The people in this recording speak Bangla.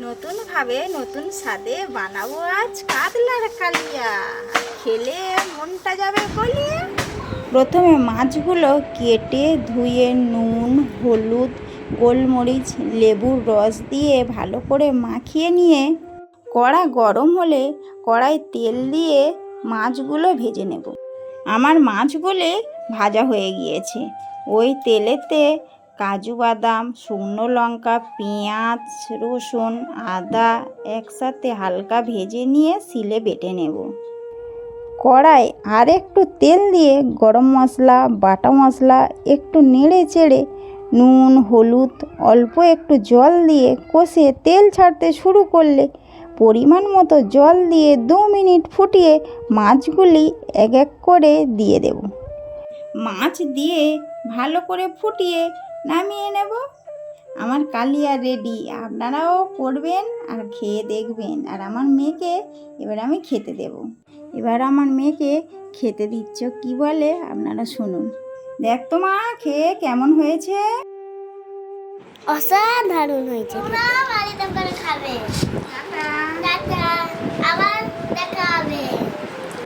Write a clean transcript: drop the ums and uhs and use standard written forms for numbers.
নতুনভাবে নতুন স্বাদে বানাবো আজ কাতলার কালিয়া, খেলে মনটা যাবে গলিয়ে। প্রথমে মাছগুলো কেটে ধুয়ে নুন, হলুদ, গোলমরিচ, লেবুর রস দিয়ে ভালো করে মাখিয়ে নিয়ে কড়া গরম হলে কড়াই তেল দিয়ে মাছগুলো ভেজে নেব। আমার মাছগুলি ভাজা হয়ে গিয়েছে। ওই তেলেতে কাজু বাদাম, শুকনো লঙ্কা, পেঁয়াজ, রসুন, আদা একসাথে হালকা ভেজে নিয়ে শিলে বেটে নেব। কড়াই আর একটু তেল দিয়ে গরম মশলা, বাটা মশলা একটু নেড়ে চেড়ে নুন, হলুদ, অল্প একটু জল দিয়ে কষে তেল ছাড়তে শুরু করলে পরিমাণ মতো জল দিয়ে 2 মিনিট ফুটিয়ে মাছগুলি এক এক করে দিয়ে দেব। মাছ দিয়ে ভালো করে ফুটিয়ে নামিয়ে নেব। আমার কালিয়া রেডি। আপনারাও করবেন আর খেয়ে দেখবেন। আর আমার মেয়েকে এবার আমি খেতে দেব। এবার আমার মেয়েকে খেতে দিচ্ছ কি বলে আপনারা শুনুন। দেখ তো মা, খেয়ে কেমন হয়েছে? অসাধারণ হয়েছে। বাড়িতে করে খাবে। টাটা। টাটা।